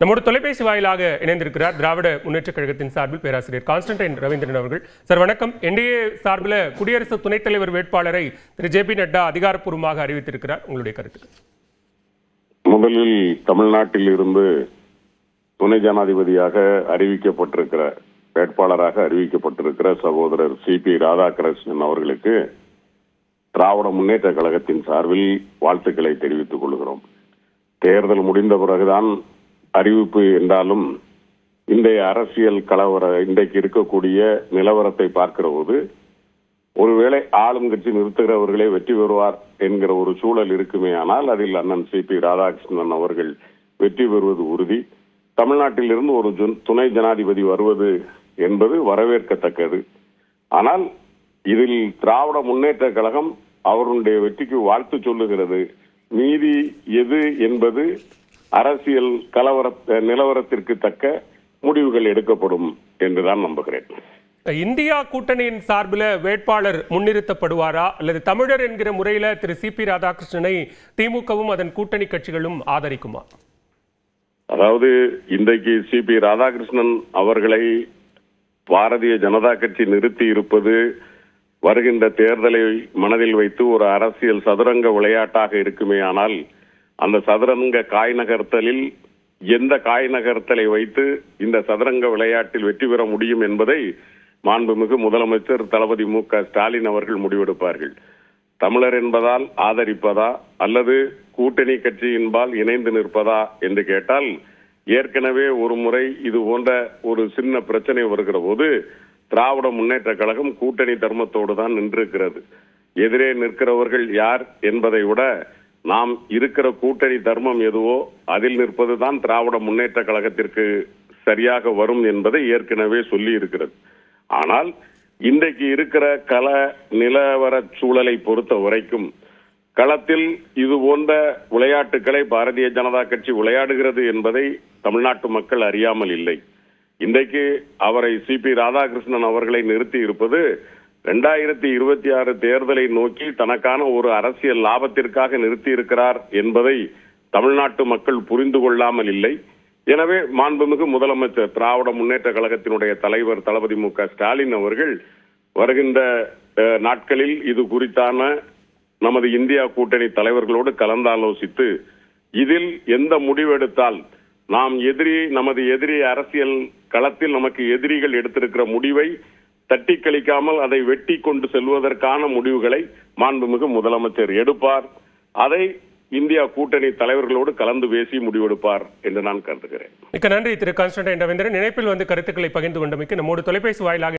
நம்மோடு தொலைபேசி வாயிலாக இணைந்திருக்கிறார் திராவிட முன்னேற்ற கழகத்தின் சார்பில் பேராசிரியர் கான்ஸ்டன்டைன் ரவீந்திரன் அவர்கள். சார் வணக்கம். என்டிஏ சார்பில் குடியரசு துணைத் தலைவர் வேட்பாளரை திரு ஜே.பி. நட்டா அதிகாரப்பூர்வமாக அறிவித்திருக்கிறார். உங்களுடைய கருத்து? முதலில் தமிழ்நாட்டில் இருந்து துணை ஜனாதிபதியாக அறிவிக்கப்பட்டிருக்கிற வேட்பாளராக அறிவிக்கப்பட்டிருக்கிற சகோதரர் சி.பி. ராதாகிருஷ்ணன் அவர்களுக்கு திராவிட முன்னேற்ற கழகத்தின் சார்பில் வாழ்த்துக்களை தெரிவித்துக் கொள்கிறோம். தேர்தல் முடிந்த பிறகுதான் அறிவிப்பு என்றாலும் இன்றைய அரசியல் இன்றைக்கு இருக்கக்கூடிய நிலவரத்தை பார்க்கிற போது ஒருவேளை ஆளும் கட்சி நிறுத்துகிறவர்களே வெற்றி பெறுவார் என்கிற ஒரு சூழல் இருக்குமே. ஆனால் அதில் அண்ணன் சி.பி. ராதாகிருஷ்ணன் அவர்கள் வெற்றி பெறுவது உறுதி. தமிழ்நாட்டில் இருந்து ஒரு துணை ஜனாதிபதி வருவது என்பது வரவேற்கத்தக்கது. ஆனால் இதில் திராவிட முன்னேற்ற கழகம் அவருடைய வெற்றிக்கு வாழ்த்து சொல்லுகிறது. மீதி எது என்பது அரசியல் நிலவரத்திற்கு தக்க முடிவுகள் எடுக்கப்படும் என்றுதான் நம்புகிறேன். இந்தியா கூட்டணியின் சார்பில் வேட்பாளர் முன்னிறுத்தப்படுவாரா அல்லது தமிழர் என்கிற முறையில் திரு சி.பி. ராதாகிருஷ்ணனை திமுகவும் அதன் கூட்டணி கட்சிகளும் ஆதரிக்குமா? அதாவது இன்றைக்கு சி.பி. ராதாகிருஷ்ணன் அவர்களை பாரதிய ஜனதா கட்சி நிறுத்தி இருப்பது வருகின்ற தேர்தலை மனதில் வைத்து ஒரு அரசியல் சதுரங்க விளையாட்டாக இருக்குமே. ஆனால் அந்த சதுரங்க காய் நகர்த்தலில் எந்த காய் நகர்த்தலை வைத்து இந்த சதுரங்க விளையாட்டில் வெற்றி பெற முடியும் என்பதை மாண்புமிகு முதலமைச்சர் தளபதி மு.க. ஸ்டாலின் அவர்கள் முடிவெடுப்பார்கள். தமிழர் என்பதால் ஆதரிப்பதா அல்லது கூட்டணி கட்சியின்பால் இணைந்து நிற்பதா என்று கேட்டால், ஏற்கனவே ஒரு முறை இது போன்ற ஒரு சின்ன பிரச்சனை வருகிற போது திராவிட முன்னேற்ற கழகம் கூட்டணி தர்மத்தோடு தான் நின்றிருக்கிறது. எதிரே நிற்கிறவர்கள் யார் என்பதை விட நாம் இருக்கிற கூட்டணி தர்மம் எதுவோ அதில் நிற்பதுதான் திராவிட முன்னேற்ற கழகத்திற்கு சரியாக வரும் என்பதை ஏற்கனவே சொல்லி இருக்கிறது. ஆனால் இன்றைக்கு இருக்கிற கள நிலவர சூழலை பொறுத்த வரைக்கும் களத்தில் இது போன்ற விளையாட்டுகளை பாரதிய ஜனதா கட்சி விளையாடுகிறது என்பதை தமிழ்நாட்டு மக்கள் அறியாமல் இல்லை. இன்றைக்கு அவரை சி.பி. ராதாகிருஷ்ணன் அவர்களை நிறுத்தி இருப்பது 2026 தேர்தலை நோக்கி தனக்கான ஒரு அரசியல் லாபத்திற்காக நிறுத்தி இருக்கிறார் என்பதை தமிழ்நாட்டு மக்கள் புரிந்து கொள்ளாமல் இல்லை. எனவே மாண்புமிகு முதலமைச்சர் திராவிட முன்னேற்ற கழகத்தினுடைய தலைவர் தளபதி மு.க. ஸ்டாலின் அவர்கள் வருகின்ற நாட்களில் இது குறித்தான நமது இந்தியா கூட்டணி தலைவர்களோடு கலந்தாலோசித்து இதில் எந்த முடிவெடுத்தால் நமது எதிரி அரசியல் களத்தில் நமக்கு எதிரிகள் எடுத்திருக்கிற முடிவை தட்டி கழிக்காமல் அதை வெட்டி கொண்டு செல்வதற்கான முடிவுகளை மாண்புமிகு முதலமைச்சர் எடுப்பார். அதை இந்தியா கூட்டணி தலைவர்களோடு கலந்து பேசி முடிவெடுப்பார் என்று நான் கருதுகிறேன். மிக்க நன்றி திரு கான்ஸ்டன்டைன் ரவீந்திரன். இணைப்பில் கருத்துக்களை பகிர்ந்து கொண்டமைக்கு நம்மோடு தொலைபேசி வாயிலாக